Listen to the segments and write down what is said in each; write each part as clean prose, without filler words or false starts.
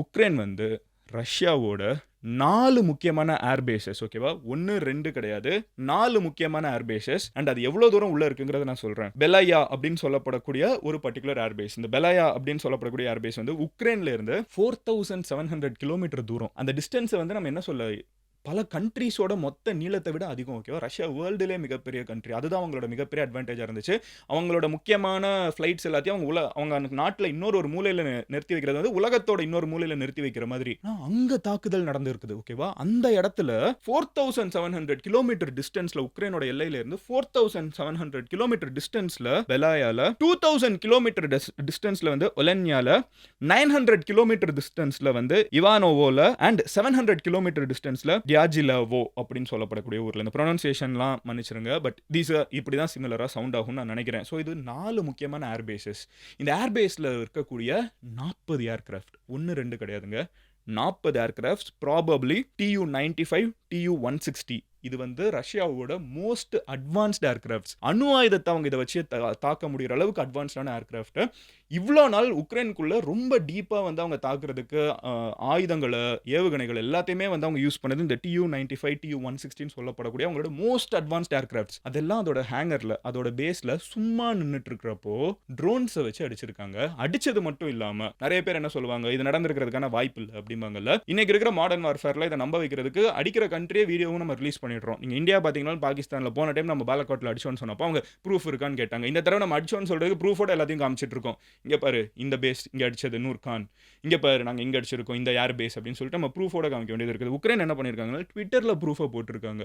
Ukraine வந்து ரஷ்யாவோட 4 முக்கியமான ஏர் பேஸஸ் ஓகேவா? 1, 2 கிடையாது. 4 முக்கியமான ஏர் பேஸஸ் அண்ட் அது எவ்வளோ தூரம் உள்ள இருக்குங்கிறத நான் சொல்றேன். பெலாயா அப்படின்னு சொல்லப்படக்கூடிய ஒரு பர்ட்டிகுலர் ஏர் பேஸ். இந்த பெலாயா அப்படின்னு சொல்லப்படக்கூடிய ஏர் பேஸ் வந்து உக்ரைன்ல இருந்து 4700 கிலோமீட்டர் தூரம். அந்த டிஸ்டன்ஸ வந்து நம்ம என்ன சொல்ல பல கண்ட்ரீஸோட மொத்த நீளத்தை விட அதிகம் ஓகேவா? ரஷ்யா வேர்ல்டுலே மிகப்பெரிய கண்ட்ரி. அதுதான் அவங்களோட மிகப்பெரிய அட்வான்டேஜா இருந்துச்சு. அவங்களோட முக்கியமான ஃப்ளைட்ஸ் எல்லாத்தையும் அவங்க நாட்டுல இன்னொரு ஒரு மூலையில நிறுத்தி வைக்கிறது வந்து உலகத்தோட இன்னொரு மூலையில நிறுத்தி வைக்கிற மாதிரி. அங்க தாக்குதல் நடந்திருக்குது ஓகேவா? அந்த இடத்துல 4700 கிலோமீட்டர் டிஸ்டன்ஸ்ல உக்ரைனோட எல்லையில இருந்து 4700 கிலோமீட்டர் டிஸ்டன்ஸ்ல பெலாயால 2000 கிலோமீட்டர் டிஸ்டன்ஸ்ல வந்து ஒலன்யால 900 கிலோமீட்டர் டிஸ்டன்ஸ்ல வந்து இவானோவோல அண்ட் 700 கிலோமீட்டர் டிஸ்டன்ஸ்ல டியாஜிலவோ அப்படின்னு சொல்லப்படக்கூடிய ஊர்ல. இந்த ப்ரொனன்சியேஷன்லாம் மன்னிச்சிருங்க. பட் இப்படி தான் சிமிலரா சவுண்ட் ஆகும்னு நான் நினைக்கிறேன். ஸோ இது 4 முக்கியமான ஏர் பேஸஸ். இந்த ஏர் பேஸ்ல இருக்கக்கூடிய 40 ஏர்கிராஃப்ட் 1, 2 கிடையாதுங்க. 40 ஏர்கிராஃப்ட்ஸ் ப்ராபப்ளி Tu-95, Tu-160 இது வந்து ரஷ்யாவோட மோஸ்ட் அட்வான்ஸ்ட் ஏர்கிராஃப்ட்ஸ். அணு ஆயுதத்தை அவங்க இதை வச்சு தாக்க முடிகிற அளவுக்கு அட்வான்ஸ்டான ஏர்கிராஃப்ட். இவ்வளோ நாள் உக்ரைனுக்குள்ள ரொம்ப டீப்பா வந்து அவங்க தாக்குறதுக்கு ஆயுதங்களை, ஏவுகணைகள் எல்லாத்தையுமே வந்து அவங்க யூஸ் பண்ணது இந்த Tu-95, Tu-160 சொல்லப்படக்கூடிய அவங்களோட மோஸ்ட் அட்வான்ஸ்ட் ஏர்கிராஃப்ட்ஸ். அதெல்லாம் அதோட ஹேங்கர்ல, அதோட பேஸ்ல சும்மா நின்றுட்டு இருக்கிறப்போ ட்ரோன்ஸை வச்சு அடிச்சிருக்காங்க. அடிச்சது மட்டும் இல்லாம நிறைய பேர் என்ன சொல்லுவாங்க, இது நடந்திருக்கிறதுக்கான வாய்ப்பு இல்லை அப்படிம்பாங்கல்ல. இன்னைக்கு இருக்கிற மாடர்ன் வார்ஃபேர்ல இதை நம்ப வைக்கிறதுக்கு அடிக்கிற கண்ட்ரியே வீடியோவும் நம்ம ரிலீஸ் பண்ணிடுறோம். நீங்க இந்தியா பாத்தீங்கன்னா பாகிஸ்தான்ல போன டைம் நம்ம பாலக்கோட்ல அடிச்சோன்னு சொன்னப்போ அவங்க ப்ரூஃப் இருக்கான்னு கேட்டாங்க. இந்த தடவை நம்ம அடிச்சோன்னு சொல்றதுக்கு ப்ரூஃபோட எல்லாத்தையும் காமிச்சிட்டு இருக்கோம். இங்க பாரு இந்த பேஸ் இங்க அடிச்சது நூர்கான், இங்க பாரு நாங்க இங்க அடிச்சிருக்கோம் இந்த ஏர் பேஸ் அப்படின்னு சொல்லிட்டு நம்ம ப்ரூஃபோட காமிக்க வேண்டியது இருக்குது. உக்ரைன் என்ன பண்ணிருக்காங்கன்னா ட்விட்டர்ல ப்ரூஃபை போட்டிருக்காங்க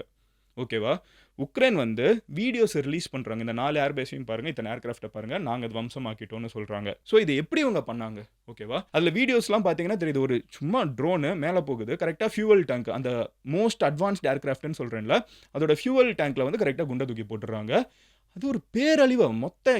ஓகேவா? உக்ரைன் வந்து வீடியோஸ் ரிலீஸ் பண்றாங்க. இந்த 4 ஏர் பேஸையும் பாருங்க, இத்தனை ஏர்கிராஃப்ட்டை பாருங்க, நாங்க வம்சமாக்கிட்டோம்னு சொல்றாங்க. ஸோ இது எப்படி இவங்க பண்ணாங்க ஓகேவா? அதுல வீடியோஸ்லாம் பாத்தீங்கன்னா தெரியுது, ஒரு சும்மா ட்ரோனு மேலே போகுது, கரெக்டாக ஃபியூவல் டேங்க், அந்த மோஸ்ட் அட்வான்ஸ்ட் ஏர்கிராஃப்ட்னு சொல்றேன்ல, அதோட ஃபியூவல் டேங்க்ல வந்து கரெக்டாக குண்டை தூக்கி போட்டுறாங்க. அது ஒரு பேரழிவு. மொத்த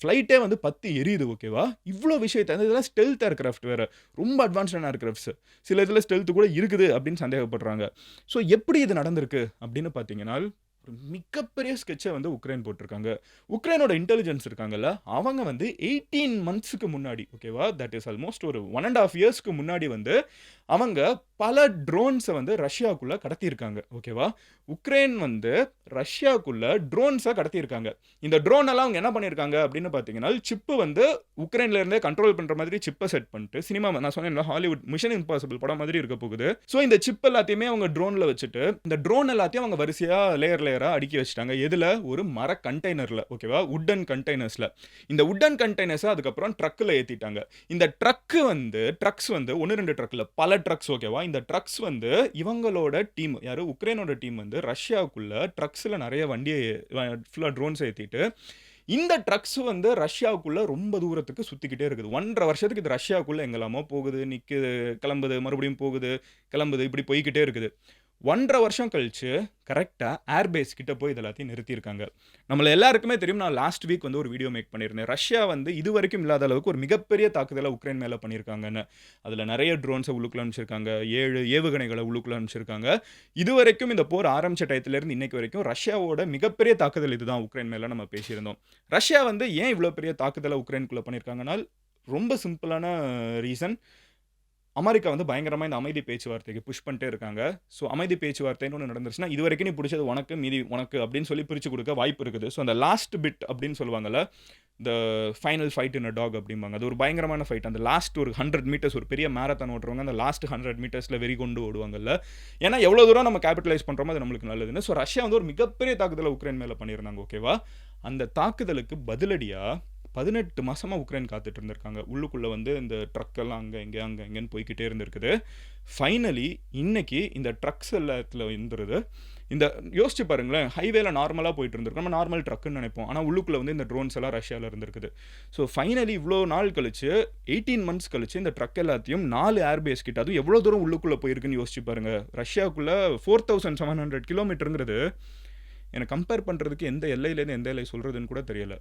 ஃப்ளைட்டே வந்து பத்தி எரியுது ஓகேவா? இவ்வளோ விஷயத்தை இதெல்லாம் ஸ்டெல்த் ஏர்கிராஃப்ட் வேற, ரொம்ப அட்வான்ஸ்டான ஏர்கிராஃப்ட்ஸ். சில இதில் ஸ்டெல்த் கூட இருக்குது அப்படின்னு சந்தேகப்படுறாங்க. ஸோ எப்படி இது நடந்திருக்கு அப்படின்னு பார்த்தீங்கன்னா ஒரு மிகப்பெரிய ஸ்கெட்சை வந்து உக்ரைன் போட்டிருக்காங்க. உக்ரைனோட இன்டெலிஜென்ஸ் இருக்காங்கல்ல, அவங்க வந்து 18 மந்த்ஸுக்கு முன்னாடி ஓகேவா, தட் இஸ் ஆல்மோஸ்ட் ஒரு 1.5 இயர்ஸ்க்கு முன்னாடி வந்து அவங்க பல ட்ரோன்ஸை வந்து ரஷ்யாவுக்குள்ள கடத்தியிருக்காங்க ஓகேவா? உக்ரைன் வந்து ரஷ்யாவுக்குள்ள ட்ரோன்ஸை கடத்தியிருக்காங்க. இந்த ட்ரோன் எல்லாம் அவங்க என்ன பண்ணியிருக்காங்க அப்படின்னு பார்த்தீங்கன்னா, சிப்பு வந்து உக்ரைன்ல இருந்தே கண்ட்ரோல் பண்ற மாதிரி சிப்பை செட் பண்ணிட்டு, சினிமா நான் சொன்னேன் ஹாலிவுட் மிஷன் இம்பாசிபிள் படம் மாதிரி இருக்க போகுது. ஸோ இந்த சிப் எல்லாத்தையுமே அவங்க ட்ரோன்ல வச்சுட்டு இந்த ட்ரோன் எல்லாத்தையும் அவங்க வரிசையா லேயரா அடுக்கி வச்சிட்டாங்க. எதுல? ஒரு மர கண்டெய்னர்ல ஓகேவா, உட்டன் கண்டெய்னர்ஸ்ல. இந்த உட்டன் கண்டெய்னர்ஸ் அதுக்கப்புறம் ட்ரக்ல ஏத்திட்டாங்க. இந்த ட்ரக்ஸ் வந்து 1-2 ட்ரக்ல பல ட்ரக்ஸ் ஓகேவா. இந்த ட்ரக்ஸ் வந்து இவங்களோட டீம், யாரு உக்ரைனோட டீம் வந்து ரஷ்யாவுக்குள்ள ட்ரக்ஸ்ல நிறைய வண்டியை ஃபுல்லா ட்ரோன்ஸ் ஏத்திட்டு இந்த ட்ரக்ஸ் வந்து ரஷ்யாவுக்குள்ள ரொம்ப தூரத்துக்கு சுத்திக்கிட்டே இருக்குது. 1.5 வருஷத்துக்கு இது ரஷ்யாவுக்குள்ள எங்கெல்லாமோ போகுது, நிக்குது, கிளம்புது, மறுபடியும் போகுது, கிளம்புது, இப்படி போய்கிட்டே இருக்குது. 1.5 வருஷம் கழிச்சு கரெக்டா ஏர்பேஸ் கிட்ட போய் இதெல்லாத்தையும் நிறுத்தியிருக்காங்க. நம்மள எல்லாருக்குமே தெரியும், நான் லாஸ்ட் வீக் வந்து ஒரு வீடியோ மேக் பண்ணியிருந்தேன். ரஷ்யா வந்து இதுவரைக்கும் இல்லாத அளவுக்கு ஒரு மிகப்பெரிய தாக்குதலை உக்ரைன் மேல பண்ணியிருக்காங்கன்னு. அதுல நிறைய ட்ரோன்ஸை உள்ளுக்குள்ள அனுப்பிச்சிருக்காங்க, 7 ஏவுகணைகளை உள்ளுக்குள்ள அனுப்பிச்சிருக்காங்க. இதுவரைக்கும் இந்த போர் ஆரம்பிச்ச டயத்திலிருந்து இன்னைக்கு வரைக்கும் ரஷ்யாவோட மிகப்பெரிய தாக்குதல் இதுதான் உக்ரைன் மேல நம்ம பேசியிருந்தோம். ரஷ்யா வந்து ஏன் இவ்வளவு பெரிய தாக்குதலை உக்ரைனுக்குள்ள பண்ணியிருக்காங்கன்னா, ரொம்ப சிம்பிளான ரீசன். அமெரிக்கா வந்து பயங்கரமா இந்த அமைதி பேச்சுவார்த்தைக்கு புஷ் பண்ணிட்டே இருக்காங்க. ஸோ அமைதி பேச்சுவார்த்தைன்னு ஒன்று நடந்துருச்சுன்னா, இது வரைக்கும் நீ பிடிச்சது உனக்கு, மீதி உனக்கு அப்படின்னு சொல்லி பிரிச்சு கொடுக்க வாய்ப்பு இருக்குது. ஸோ அந்த லாஸ்ட் பிட் அப்படின்னு சொல்லுவாங்கல்ல, இந்த final fight in a dog அப்படிம்பாங்க. அது ஒரு பயங்கரமான ஃபைட். அந்த லாஸ்ட் ஒரு 100 மீட்டர்ஸ், ஒரு பெரிய மேரத்தான் ஓட்டுறவங்க அந்த லாஸ்ட் 100 மீட்டர்ஸ்ல வெறி கொண்டு ஓடுவாங்கல்ல. ஏன்னா எவ்வளோ தூரம் நம்ம கேபிட்டலைஸ் பண்ணுறோமோ அது நம்மளுக்கு நல்லதுன்னு. ஸோ ரஷ்யா வந்து ஒரு மிகப்பெரிய தாக்குதலை உக்ரைன் மேலே பண்ணியிருந்தாங்க ஓகேவா. அந்த தாக்குதலுக்கு பதிலடியா 18 மாசமா உக்ரைன் காத்துட்டு இருந்திருக்காங்க. உள்ளுக்குள்ள வந்து இந்த ட்ரக் எல்லாம் அங்க இங்கன்னு போய்கிட்டே இருந்திருக்குது. ஃபைனலி இன்னைக்கு இந்த ட்ரக்ஸ் எல்லாத்துல வந்துருது. இந்த யோசிச்சு பாருங்களேன், ஹைவேல நார்மலா போயிட்டு இருந்திருக்கும், நம்ம நார்மல் ட்ரக்குன்னு நினைப்போம். ஆனா உள்ளுக்குள்ள வந்து இந்த ட்ரோன்ஸ் எல்லாம் ரஷ்யால இருந்திருக்குது. ஸோ ஃபைனலி இவ்வளோ நாள் கழிச்சு 18 மந்த்ஸ் கழிச்சு இந்த ட்ரக் எல்லாத்தையும் 4 ஏர்பேஸ் கிட்ட, அதுவும் எவ்வளோ தூரம் உள்ளுக்குள்ள போயிருக்குன்னு யோசிச்சு பாருங்க. ரஷ்யாவுக்குள்ள 4700 கிலோமீட்டருங்கிறது எனக்கு கம்பேர் பண்றதுக்கு எந்த எல்லையிலேருந்து எந்த எல்லை சொல்றதுன்னு கூட தெரியல.